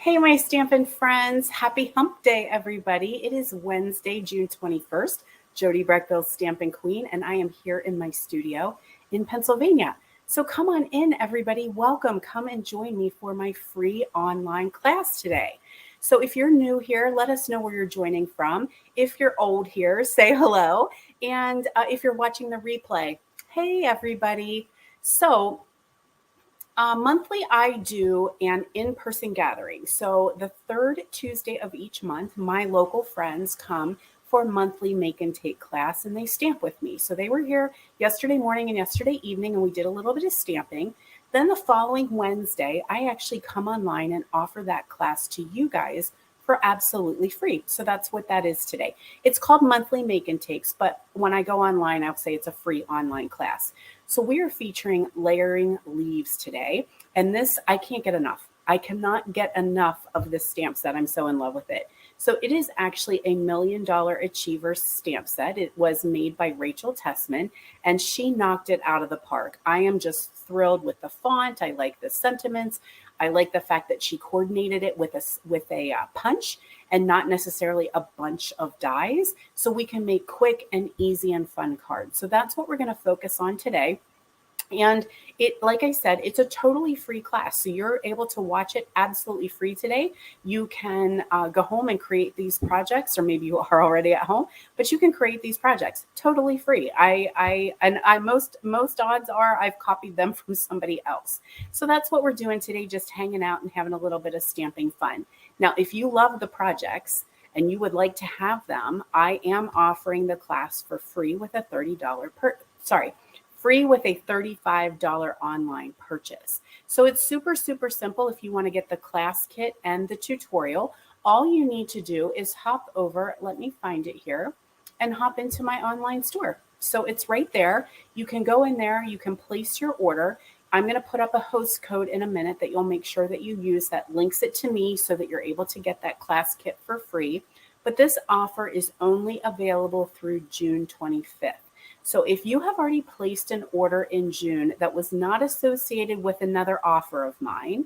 Hey, my Stampin' friends. Happy hump day, everybody. It is Wednesday, June 21st. Jody Breckville's Stampin' Queen, and I am here in my studio in Pennsylvania. So come on in, everybody. Welcome. Come and join me for my free online class today. So if you're new here, let us know where you're joining from. If you're old here, say hello. And if you're watching the replay, hey, everybody. So monthly, I do an in person gathering. So, the third Tuesday of each month, my local friends come for monthly make and take class and they stamp with me. So, they were here yesterday morning and yesterday evening, and we did a little bit of stamping. Then, the following Wednesday, I actually come online and offer that class to you guys for absolutely free. So, that's what that is today. It's called monthly make and takes, but when I go online, I'll say it's a free online class. So we are featuring layering leaves today. And this, I can't get enough. I cannot get enough of this stamp set. I'm so in love with it. So it is actually a $1 Million Achiever stamp set. It was made by Rachel Tessman, and she knocked it out of the park. I am just thrilled with the font. I like the sentiments. I like the fact that she coordinated it with a punch and not necessarily a bunch of dies, so we can make quick and easy and fun cards. So that's what we're going to focus on today. And it, like I said, it's a totally free class. So you're able to watch it absolutely free today. You can go home and create these projects, or maybe you are already at home, but you can create these projects totally free. I most odds are I've copied them from somebody else. So that's what we're doing today, just hanging out and having a little bit of stamping fun. Now, if you love the projects and you would like to have them, I am offering the class for free with a free with a $35 online purchase. So it's super, super simple. If you want to get the class kit and the tutorial, all you need to do is hop over, let me find it here, and hop into my online store. So it's right there. You can go in there, you can place your order. I'm going to put up a host code in a minute that you'll make sure that you use that links it to me so that you're able to get that class kit for free. But this offer is only available through June 25th. So if you have already placed an order in June that was not associated with another offer of mine,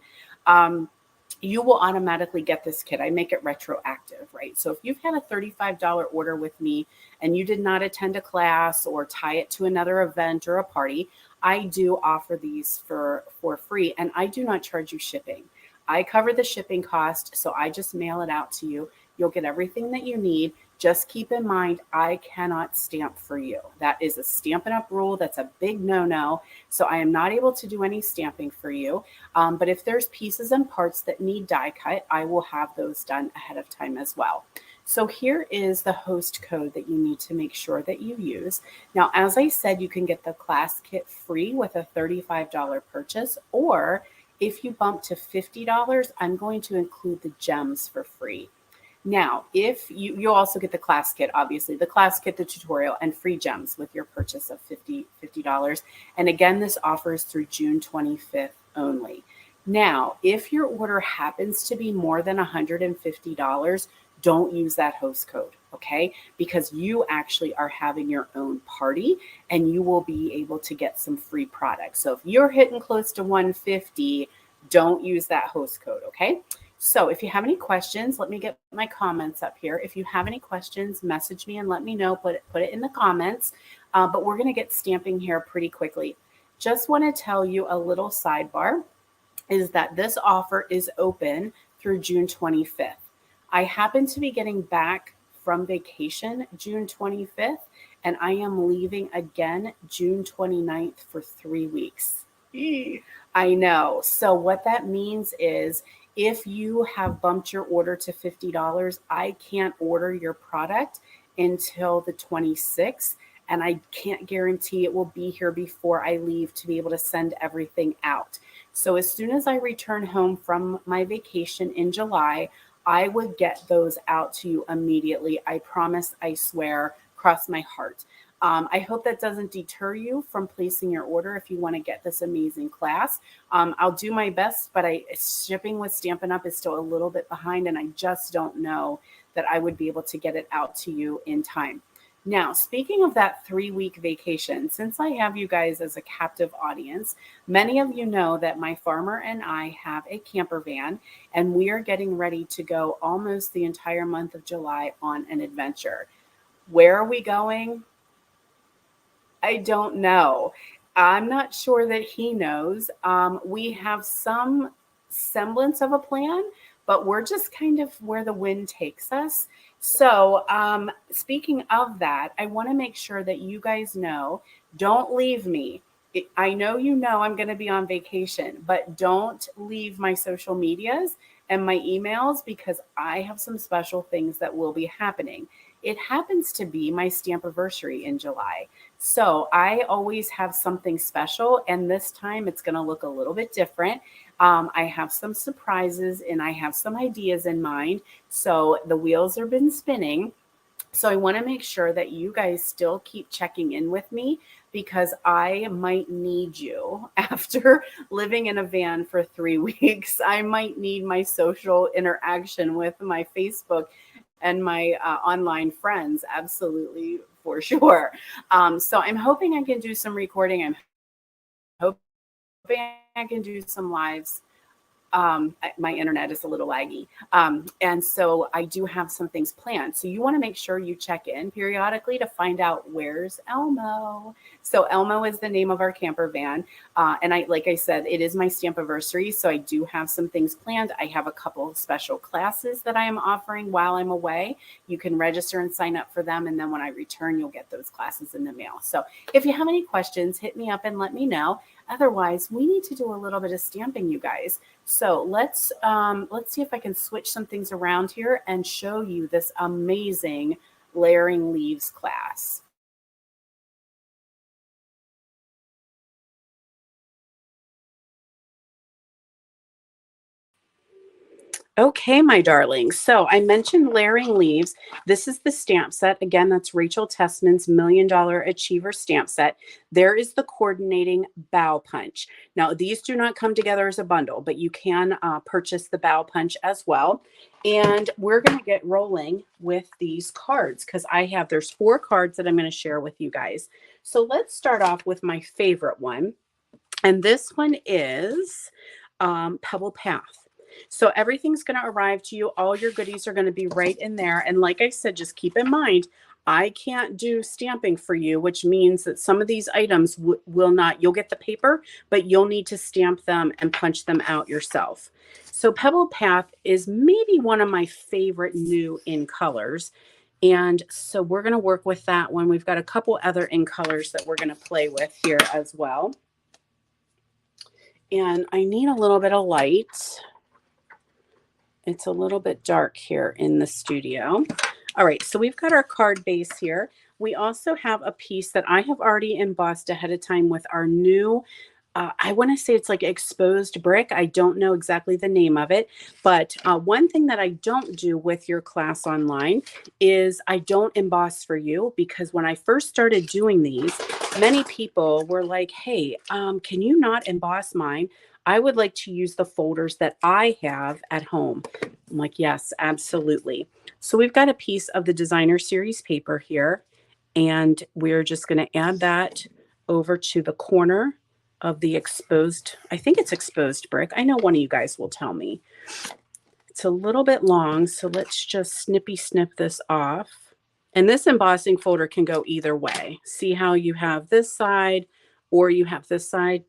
you will automatically get this kit. I make it retroactive, right? So if you've had a $35 order with me and you did not attend a class or tie it to another event or a party, I do offer these for free, and I do not charge you shipping. I cover the shipping cost, so I just mail it out to you. You'll get everything that you need. Just keep in mind, I cannot stamp for you. That is a Stampin' Up! Rule. That's a big no-no. So I am not able to do any stamping for you. But if there's pieces and parts that need die cut, I will have those done ahead of time as well. So here is the host code that you need to make sure that you use. Now, as I said, you can get the class kit free with a $35 purchase, or if you bump to $50, I'm going to include the gems for free. Now, if you'll also get the class kit, obviously, the class kit, the tutorial, and free gems with your purchase of $50. And again, this offers through June 25th only. Now, if your order happens to be more than $150, don't use that host code, okay? Because you actually are having your own party and you will be able to get some free products. So if you're hitting close to 150, don't use that host code, okay? So if you have any questions, let me get my comments up here. If you have any questions, message me and let me know. Put it in the comments. But we're going to get stamping here pretty quickly. Just want to tell you a little sidebar is that this offer is open through June 25th. I happen to be getting back from vacation June 25th, and I am leaving again June 29th for 3 weeks. I know. So what that means is if you have bumped your order to $50, I can't order your product until the 26th, and I can't guarantee it will be here before I leave to be able to send everything out. So as soon as I return home from my vacation in July, I would get those out to you immediately. I promise, I swear, cross my heart. I hope that doesn't deter you from placing your order if you want to get this amazing class. I'll do my best, but shipping with Stampin' Up! Is still a little bit behind, and I just don't know that I would be able to get it out to you in time. Now, speaking of that 3 week vacation, since I have you guys as a captive audience, many of you know that my farmer and I have a camper van, and we are getting ready to go almost the entire month of July on an adventure. Where are we going? I don't know. I'm not sure that he knows. We have some semblance of a plan, but we're just kind of where the wind takes us. So, speaking of that, I want to make sure that you guys know, don't leave me. I know you know I'm going to be on vacation, but don't leave my social medias and my emails because I have some special things that will be happening. It happens to be my stampiversary in July. So I always have something special, and this time it's going to look a little bit different. I have some surprises and I have some ideas in mind. So the wheels have been spinning. So I want to make sure that you guys still keep checking in with me because I might need you after living in a van for 3 weeks. I might need my social interaction with my Facebook and my online friends. Absolutely, for sure. So I'm hoping I can do some recording. I'm hoping I can do some lives. My internet is a little laggy. And so I do have some things planned. So you want to make sure you check in periodically to find out where's Elmo. So Elmo is the name of our camper van. And like I said, it is my stampiversary. So I do have some things planned. I have a couple of special classes that I am offering while I'm away. You can register and sign up for them. And then when I return, you'll get those classes in the mail. So if you have any questions, hit me up and let me know. Otherwise, we need to do a little bit of stamping, you guys. So let's see if I can switch some things around here and show you this amazing layering leaves class. Okay, my darlings. So I mentioned layering leaves. This is the stamp set. Again, that's Rachel Tessman's $1,000,000 Achiever stamp set. There is the coordinating bow punch. Now, these do not come together as a bundle, but you can purchase the bow punch as well. And we're going to get rolling with these cards because there's 4 cards that I'm going to share with you guys. So let's start off with my favorite one. And this one is Pebble Path. So everything's going to arrive to you. All your goodies are going to be right in there. And like I said, just keep in mind, I can't do stamping for you, which means that some of these items will not, you'll get the paper, but you'll need to stamp them and punch them out yourself. So Pebble Path is maybe one of my favorite new in colors. And so we're going to work with that one. We've got a couple other in colors that we're going to play with here as well. And I need a little bit of light. It's a little bit dark here in the studio. All right, so we've got our card base here. We also have a piece that I have already embossed ahead of time with our new, I want to say it's like exposed brick. I don't know exactly the name of it, but one thing that I don't do with your class online is I don't emboss for you because when I first started doing these, many people were like, hey, can you not emboss mine? I would like to use the folders that I have at home. I'm like, yes, absolutely. So we've got a piece of the designer series paper here, and we're just going to add that over to the corner of the exposed, I think it's exposed brick. I know one of you guys will tell me. It's a little bit long, so let's just snippy snip this off. And this embossing folder can go either way. See how you have this side or you have this side?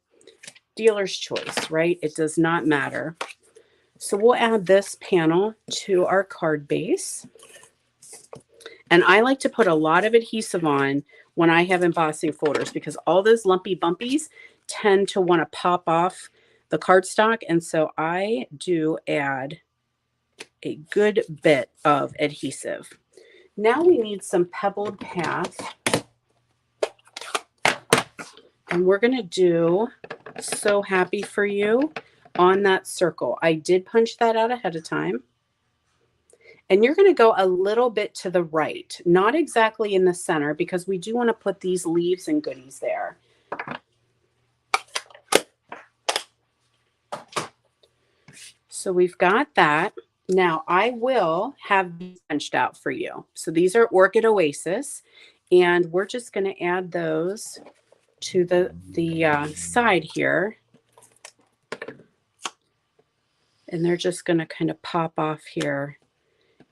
Dealer's choice, right? It does not matter. So we'll add this panel to our card base. And I like to put a lot of adhesive on when I have embossing folders because all those lumpy bumpies tend to want to pop off the cardstock. And so I do add a good bit of adhesive. Now we need some Pebbled Path. And we're going to do So Happy for You on that circle. I did punch that out ahead of time. And you're going to go a little bit to the right, not exactly in the center, because we do want to put these leaves and goodies there. So we've got that. Now I will have these punched out for you. So these are Orchid Oasis. And we're just going to add those to the side here. And they're just going to kind of pop off here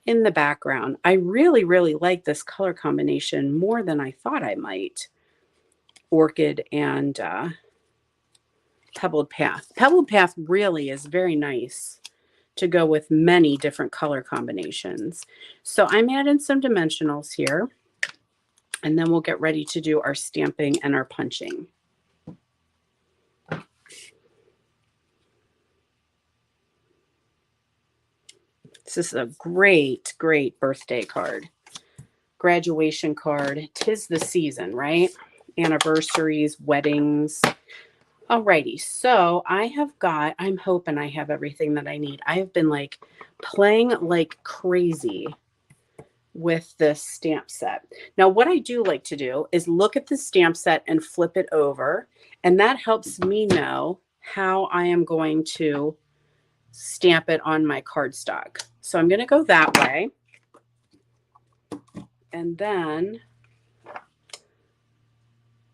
in the background. I really, really like this color combination more than I thought I might. Orchid and Pebble Path. Pebble Path really is very nice to go with many different color combinations. So I'm adding some dimensionals here, and then we'll get ready to do our stamping and our punching. This is a great, great birthday card. Graduation card. 'Tis the season, right? Anniversaries, weddings. Alrighty, so I'm hoping I have everything that I need. I have been like playing like crazy with this stamp set. Now, what I do like to do is look at the stamp set and flip it over, and that helps me know how I am going to stamp it on my cardstock. So I'm going to go that way. And then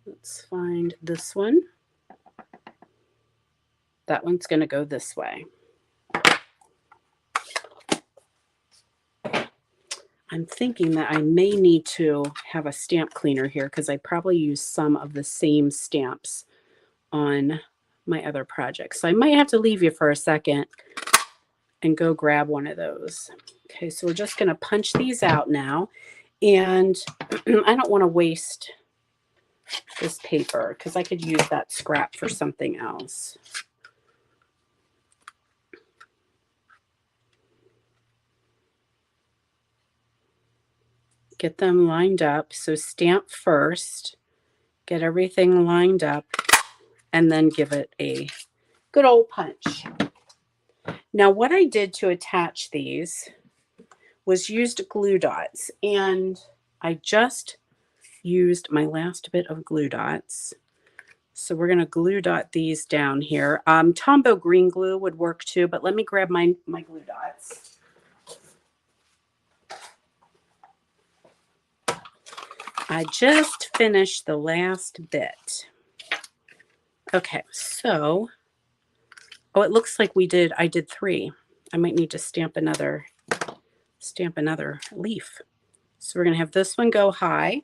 let's find this one. That one's going to go this way. I'm thinking that I may need to have a stamp cleaner here because I probably use some of the same stamps on my other projects. So I might have to leave you for a second and go grab one of those. Okay, so we're just going to punch these out now. And I don't want to waste this paper because I could use that scrap for something else. Get them lined up. So stamp first, get everything lined up, and then give it a good old punch. Now, what I did to attach these was used glue dots, and I just used my last bit of glue dots. So we're going to glue dot these down here. Tombow green glue would work too, but let me grab my glue dots. I just finished the last bit. Okay, so, oh, it looks like I did 3. I might need to stamp another leaf. So we're going to have this one go high.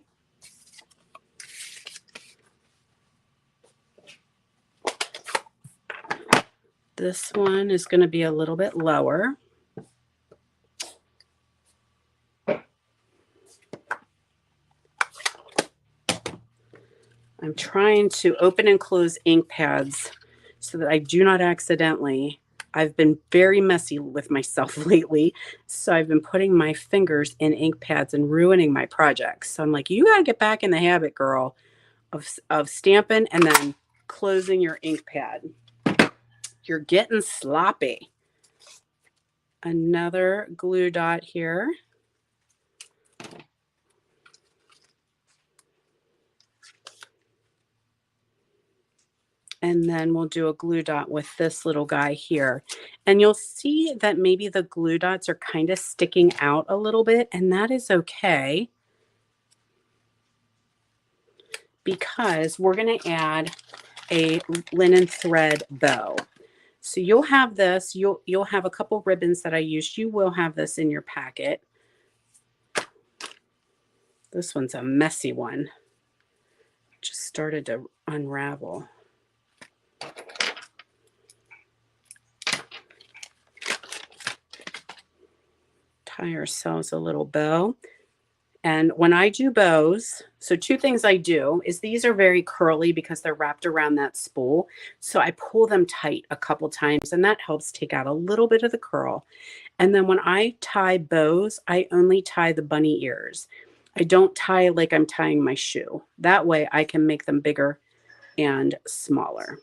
This one is going to be a little bit lower. I'm trying to open and close ink pads so that I do not accidentally. I've been very messy with myself lately, so I've been putting my fingers in ink pads and ruining my projects. So I'm like, you got to get back in the habit, girl, of stamping and then closing your ink pad. You're getting sloppy. Another glue dot here. And then we'll do a glue dot with this little guy here. And you'll see that maybe the glue dots are kind of sticking out a little bit, and that is okay because we're going to add a linen thread bow. So you'll have this, you'll have a couple ribbons that I used. You will have this in your packet. This one's a messy one. Just started to unravel. Tie ourselves a little bow. And when I do bows, so 2 things I do is these are very curly because they're wrapped around that spool. So I pull them tight a couple times, and that helps take out a little bit of the curl. And then when I tie bows, I only tie the bunny ears. I don't tie like I'm tying my shoe. That way I can make them bigger and smaller.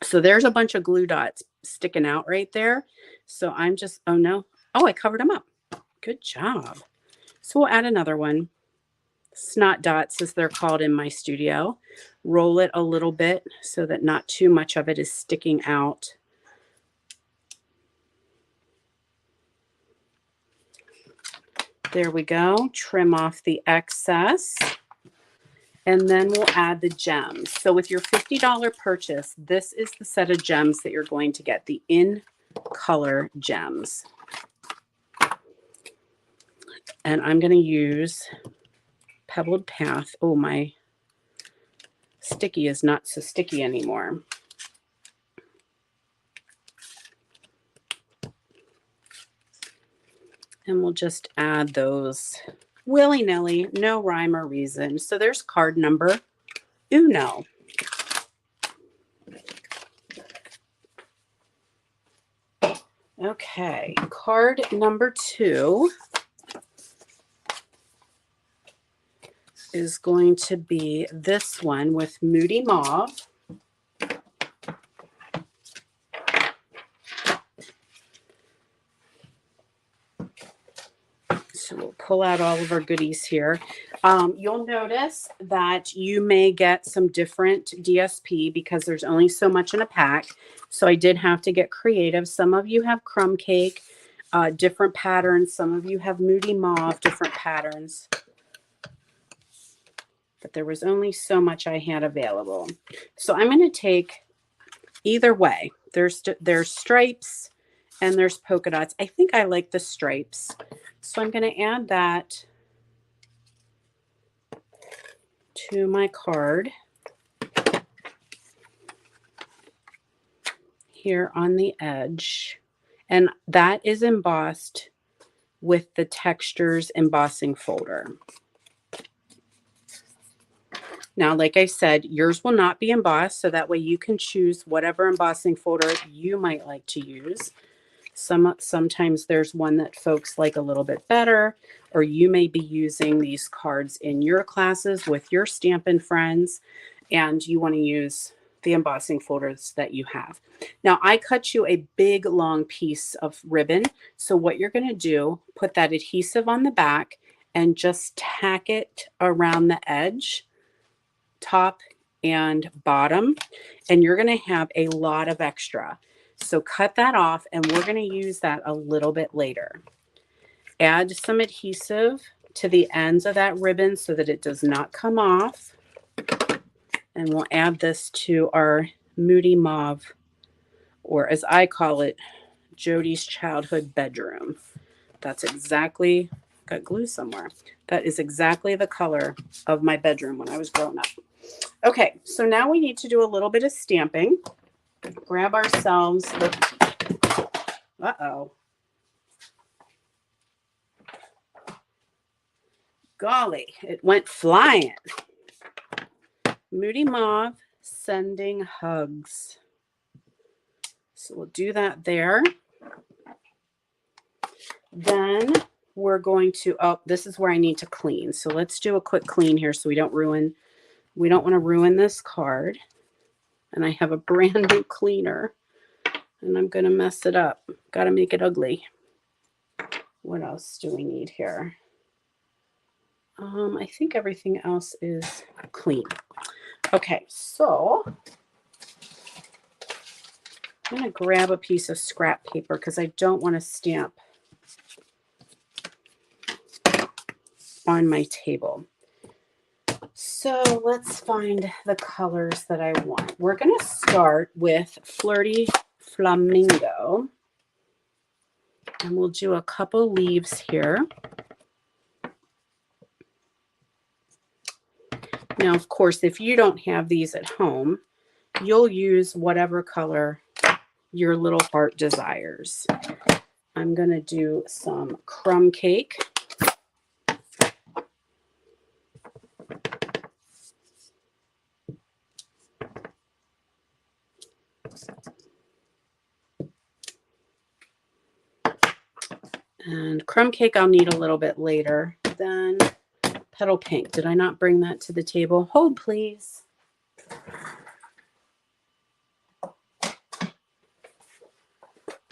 So there's a bunch of glue dots sticking out right there. So I'm just, oh no. Oh, I covered them up. Good job. So we'll add another one. Snot dots, as they're called in my studio. Roll it a little bit so that not too much of it is sticking out. There we go. Trim off the excess. And then we'll add the gems. So with your $50 purchase, this is the set of gems that you're going to get, the in color gems. And I'm going to use Pebble Path. Oh, my sticky is not so sticky anymore. And we'll just add those willy-nilly, no rhyme or reason. So there's card number uno. Okay, card number 2 is going to be this one with Moody Mauve. So we'll pull out all of our goodies here. You'll notice that you may get some different DSP because there's only so much in a pack. So I did have to get creative. Some of you have crumb cake, different patterns. Some of you have Moody Mauve, different patterns. But there was only so much I had available. So I'm going to take either way. There's stripes and there's polka dots. I think I like the stripes. So I'm going to add that to my card here on the edge. And that is embossed with the Textures embossing folder. Now, like I said, yours will not be embossed, so that way you can choose whatever embossing folder you might like to use. Sometimes there's one that folks like a little bit better, or you may be using these cards in your classes with your Stampin' friends, and you want to use the embossing folders that you have. Now, I cut you a big, long piece of ribbon. So what you're going to do, put that adhesive on the back and just tack it around the edge, top and bottom, and you're going to have a lot of extra. So cut that off, and we're going to use that a little bit later. Add some adhesive to the ends of that ribbon so that it does not come off. And we'll add this to our Moody Mauve, or as I call it, Jody's childhood bedroom. That's exactly, got glue somewhere. That is exactly the color of my bedroom when I was growing up. Okay, so now we need to do a little bit of stamping. Grab ourselves the, golly, it went flying. Moody Mauve, Sending Hugs. So we'll do that there. Then we're going to, oh, this is where I need to clean. So let's do a quick clean here so we don't want to ruin this card. And I have a brand new cleaner and I'm going to mess it up. Got to make it ugly. What else do we need here? I think everything else is clean. Okay, so I'm going to grab a piece of scrap paper because I don't want to stamp on my table. So let's find the colors that I want. We're going to start with Flirty Flamingo. And we'll do a couple leaves here. Now, of course, if you don't have these at home, you'll use whatever color your little heart desires. I'm going to do some crumb cake. And crumb cake I'll need a little bit later. Then petal pink. Did I not bring that to the table? Hold, please.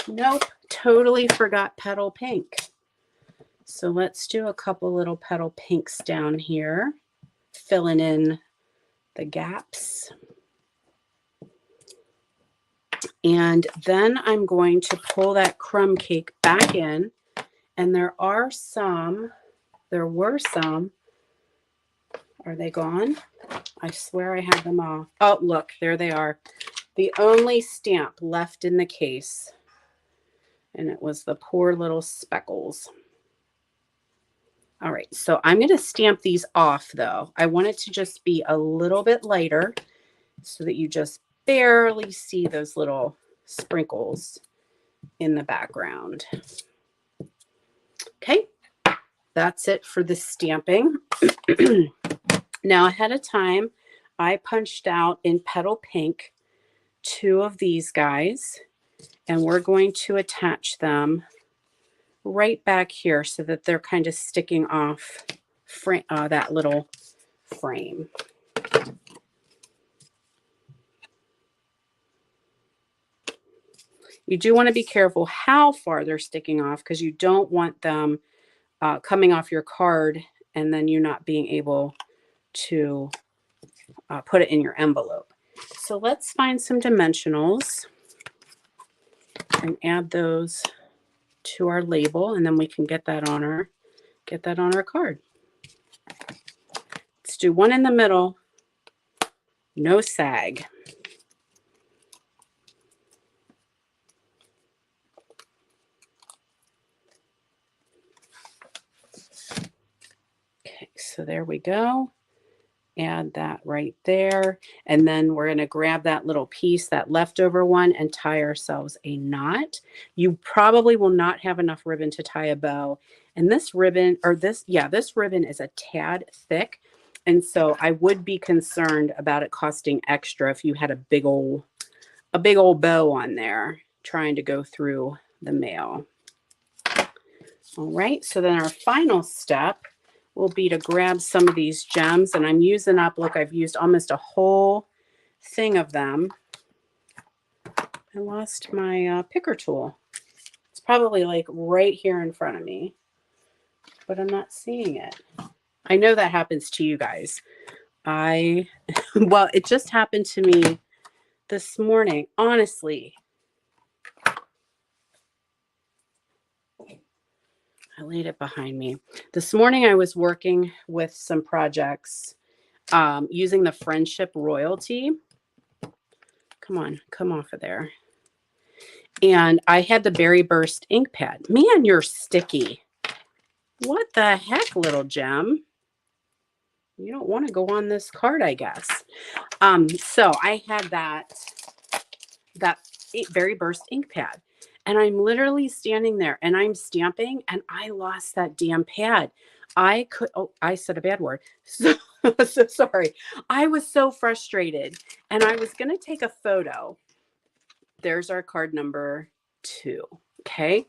Nope, totally forgot petal pink. So let's do a couple little petal pinks down here, filling in the gaps. And then I'm going to pull that crumb cake back in. And there were some, Are they gone? I swear I had them all. Oh, look, there they are. The only stamp left in the case. And it was the poor little speckles. All right, so I'm going to stamp these off though. I want it to just be a little bit lighter so that you just barely see those little sprinkles in the background. Okay, that's it for the stamping. Now, ahead of time, I punched out in Petal Pink 2 of these guys, and we're going to attach them right back here so that they're kind of sticking off that little frame. You do want to be careful how far they're sticking off because you don't want them coming off your card and then you not being able to put it in your envelope. So let's find some dimensionals and add those to our label, and then we can get that on our card. Let's do one in the middle, no sag. Okay, so there we go. Add that right there. And then we're going to grab that little piece, that leftover one, and tie ourselves a knot. You probably will not have enough ribbon to tie a bow. And this ribbon, this ribbon is a tad thick. And so I would be concerned about it costing extra if you had a big old bow on there trying to go through the mail. All right, so then our final step will be to grab some of these gems, and I'm using up, look, I've used almost a whole thing of them. I lost my picker tool. It's probably like right here in front of me, but I'm not seeing it. I know that happens to you guys. Well, it just happened to me this morning, honestly. I laid it behind me. This morning I was working with some projects using the Friendship Royalty. Come on, come off of there. And I had the Berry Burst ink pad. Man, you're sticky. What the heck, little gem? You don't want to go on this card, I guess. So I had that Berry Burst ink pad. And I'm literally standing there and I'm stamping and I lost that damn pad. I said a bad word. So sorry. I was so frustrated and I was going to take a photo. There's our card number 2. Okay.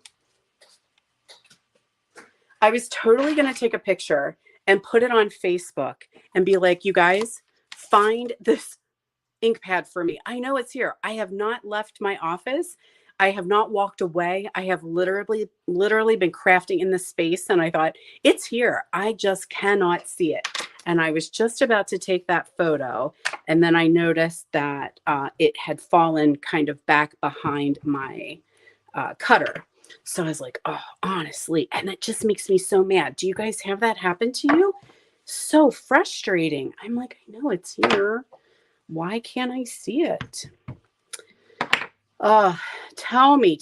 I was totally going to take a picture and put it on Facebook and be like, you guys, find this ink pad for me. I know it's here. I have not left my office. I have not walked away. I have literally been crafting in this space. And I thought, it's here. I just cannot see it. And I was just about to take that photo. And then I noticed that it had fallen kind of back behind my cutter. So I was like, oh, honestly. And that just makes me so mad. Do you guys have that happen to you? So frustrating. I'm like, I know it's here. Why can't I see it? Tell me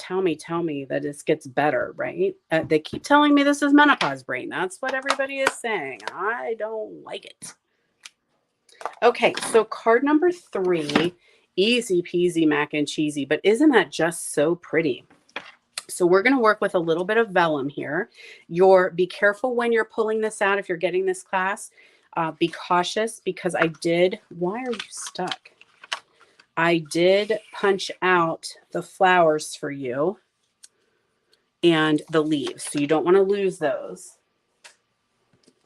that this gets better, right? They keep telling me this is menopause brain. That's what everybody is saying. I don't like it. Okay, so card number 3, easy peasy mac and cheesy, but isn't that just so pretty? So we're going to work with a little bit of vellum here. Be careful when you're pulling this out if you're getting this class. Be cautious because why are you stuck? I did punch out the flowers for you and the leaves, so you don't want to lose those.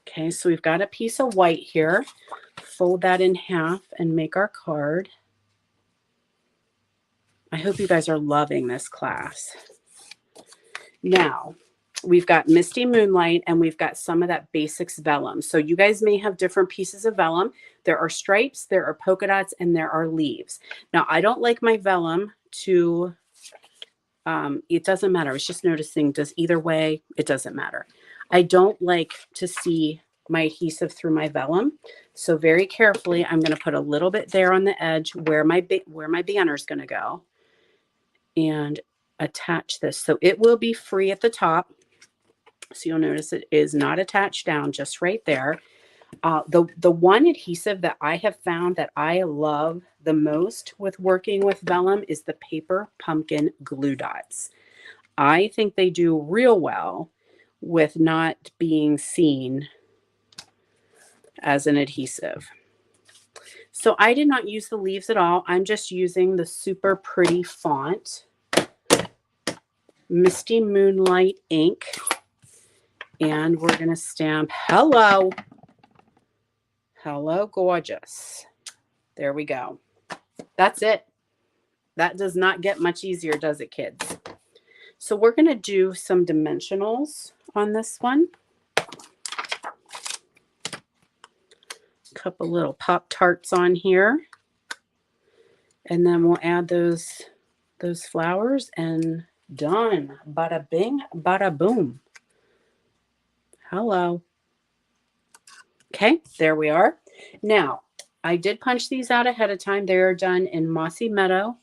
Okay, so we've got a piece of white here. Fold that in half and make our card. I hope you guys are loving this class. Now, we've got Misty Moonlight and we've got some of that basics vellum. So you guys may have different pieces of vellum. There are stripes, there are polka dots, and there are leaves. Now, I don't like my vellum to, it doesn't matter. I was just noticing, does either way, it doesn't matter. I don't like to see my adhesive through my vellum. So very carefully, I'm going to put a little bit there on the edge where my banner is going to go, and attach this. So it will be free at the top. So you'll notice it is not attached down, just right there. The one adhesive that I have found that I love the most with working with vellum is the Paper Pumpkin glue dots. I think they do real well with not being seen as an adhesive. So I did not use the leaves at all. I'm just using the super pretty font, Misty Moonlight ink, and we're going to stamp hello. Hello, gorgeous. There we go. That's it. That does not get much easier, does it, kids? So we're going to do some dimensionals on this one. Couple little Pop-Tarts on here. And then we'll add those flowers, and done. Bada bing, bada boom. Hello. Okay, there we are. Now, I did punch these out ahead of time. They are done in Mossy Meadow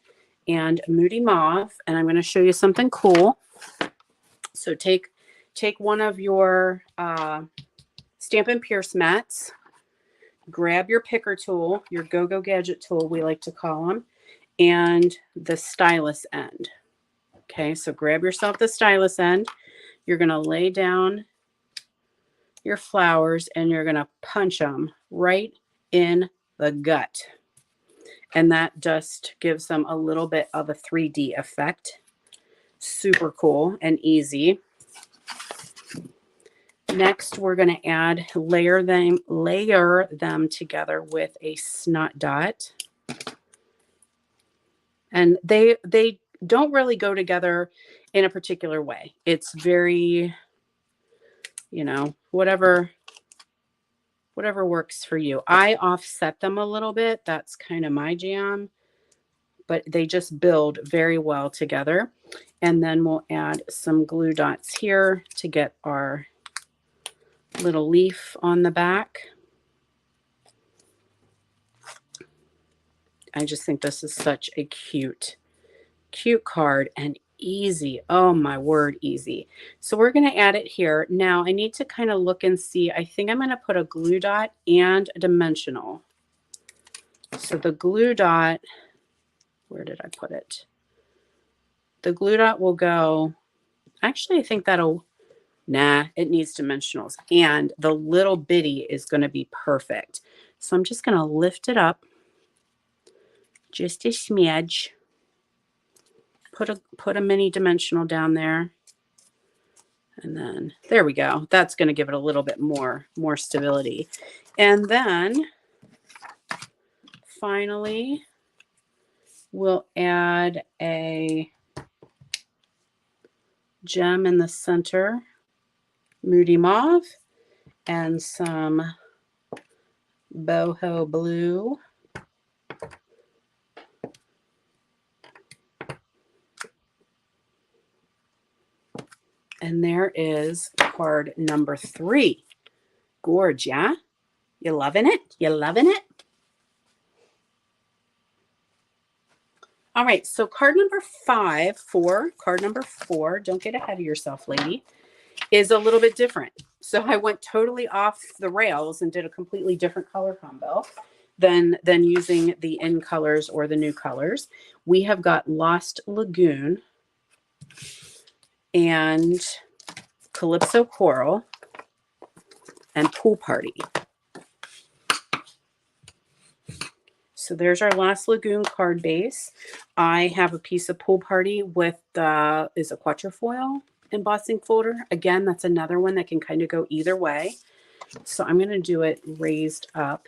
and Moody Mauve, and I'm going to show you something cool. So take one of your Stampin' Pierce mats, grab your picker tool, your go-go gadget tool, we like to call them, and the stylus end. Okay, so grab yourself the stylus end. You're going to lay down your flowers, and you're going to punch them right in the gut. And that just gives them a little bit of a 3D effect. Super cool and easy. Next, we're going to layer them together with a snot dot. And they don't really go together in a particular way. It's very, whatever works for you. I offset them a little bit. That's kind of my jam, but they just build very well together. And then we'll add some glue dots here to get our little leaf on the back. I just think this is such a cute card and easy. Oh my word, easy. So we're going to add it here. Now I need to kind of look and see. I think I'm going to put a glue dot and a dimensional. So the glue dot, where did I put it? The glue dot will go, actually I think it needs dimensionals. And the little bitty is going to be perfect. So I'm just going to lift it up just a smidge. Put a mini dimensional down there. And then there we go. That's going to give it a little bit more stability. And then finally, we'll add a gem in the center, Moody Mauve, and some boho blue. And there is card number 3. Gorge, yeah? You loving it? You loving it? All right, so card number 4, don't get ahead of yourself, lady, is a little bit different. So I went totally off the rails and did a completely different color combo than using the in colors or the new colors. We have got Lost Lagoon and Calypso Coral and Pool Party. So there's our Lost Lagoon card base. I have a piece of Pool Party with is a quatrefoil embossing folder. Again, that's another one that can kind of go either way. So I'm going to do it raised up.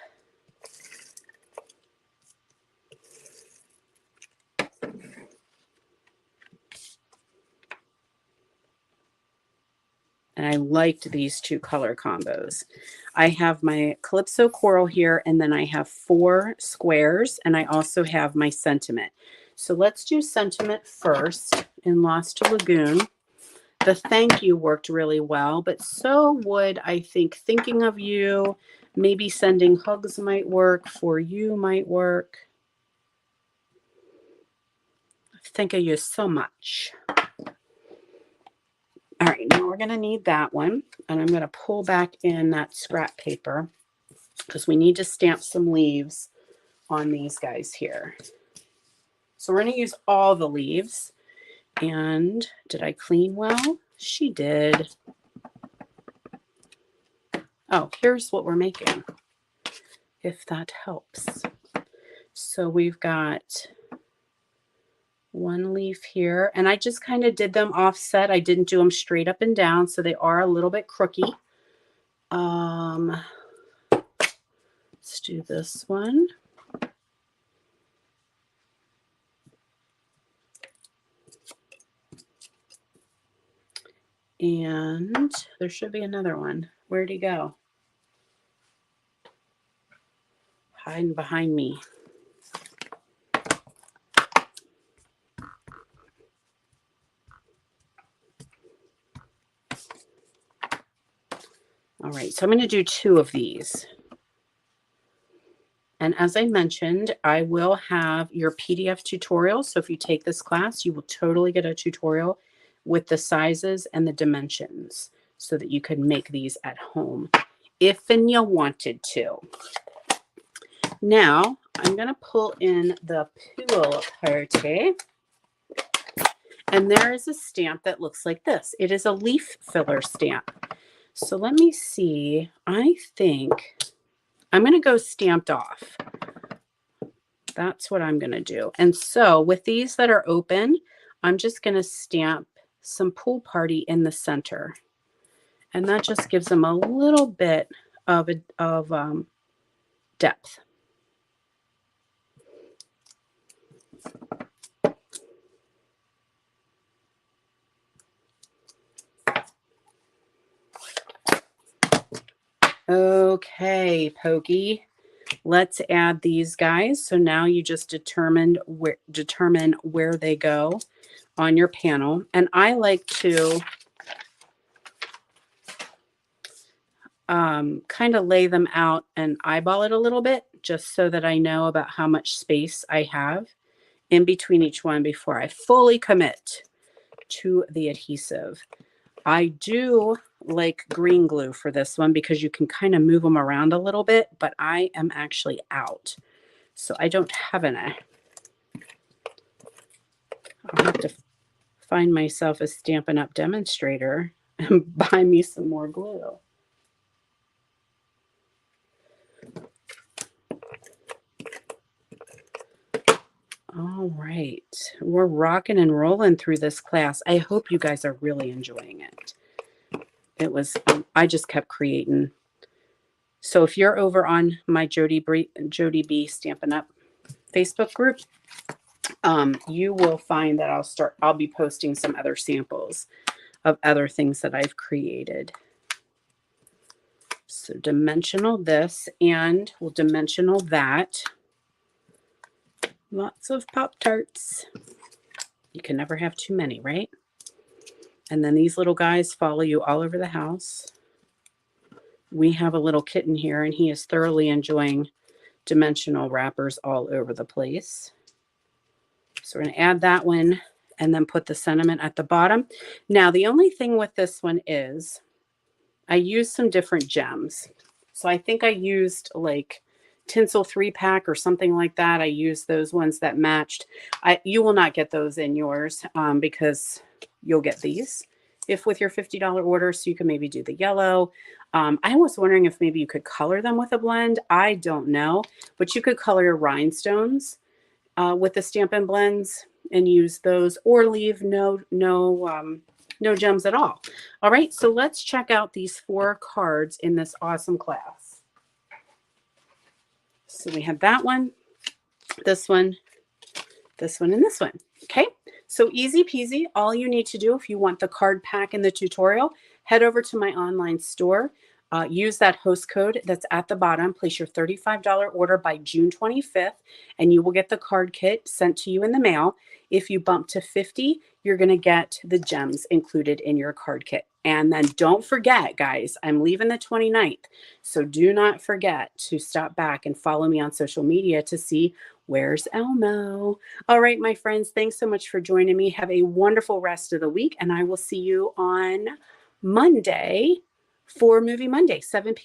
And I liked these 2 color combos. I have my Calypso Coral here, and then I have 4 squares, and I also have my Sentiment. So let's do Sentiment first in Lost Lagoon. The thank you worked really well, but so would, I think, thinking of you, maybe sending hugs might work, for you might work. Think of you so much. All right, now we're going to need that one, and I'm going to pull back in that scrap paper because we need to stamp some leaves on these guys here. So we're going to use all the leaves. And did I clean well? She did. Oh, here's what we're making, if that helps. So we've got one leaf here, and I just kind of did them offset. I didn't do them straight up and down, so they are a little bit crooked. Let's do this one. And there should be another one. Where'd he go? Hiding behind me. All right, so I'm going to do 2 of these. And as I mentioned, I will have your PDF tutorial. So if you take this class, you will totally get a tutorial with the sizes and the dimensions so that you can make these at home if and you wanted to. Now, I'm going to pull in the pool party. And there is a stamp that looks like this. It is a leaf filler stamp. So let me see. I think I'm going to go stamped off. That's what I'm going to do. And so with these that are open, I'm just going to stamp some pool party in the center. And that just gives them a little bit of depth. Okay, Pokey. Let's add these guys. So now you just determine where they go on your panel. And I like to kind of lay them out and eyeball it a little bit just so that I know about how much space I have in between each one before I fully commit to the adhesive. I do like green glue for this one because you can kind of move them around a little bit, but I am actually out. So I don't have any. I'll have to find myself a Stampin' Up! Demonstrator and buy me some more glue. All right, we're rocking and rolling through this class. I hope you guys are really enjoying it. I just kept creating. So if you're over on my Jody B Stampin' Up! Facebook group, you will find that I'll be posting some other samples of other things that I've created. So dimensional this, and we'll dimensional that. Lots of Pop-Tarts. You can never have too many, right? And then these little guys follow you all over the house. We have a little kitten here, and he is thoroughly enjoying dimensional wrappers all over the place. So we're going to add that one and then put the sentiment at the bottom. Now, the only thing with this one is I used some different gems. So I think I used like Tinsel 3-pack or something like that. I used those ones that matched. You will not get those in yours because you'll get these if with your $50 order. So you can maybe do the yellow. I was wondering if maybe you could color them with a blend. I don't know, but you could color your rhinestones with the Stampin' Blends and use those, or leave no gems at all. All right, so let's check out these 4 cards in this awesome class. So we have that one, this one, this one, and this one. Okay, so easy peasy. All you need to do if you want the card pack in the tutorial, head over to my online store. use that host code that's at the bottom. Place your $35 order by June 25th, and you will get the card kit sent to you in the mail. If you bump to 50, you're going to get the gems included in your card kit. And then don't forget, guys, I'm leaving the 29th. So do not forget to stop back and follow me on social media to see where's Elmo. All right, my friends, thanks so much for joining me. Have a wonderful rest of the week, and I will see you on Monday for Movie Monday, 7 p.m.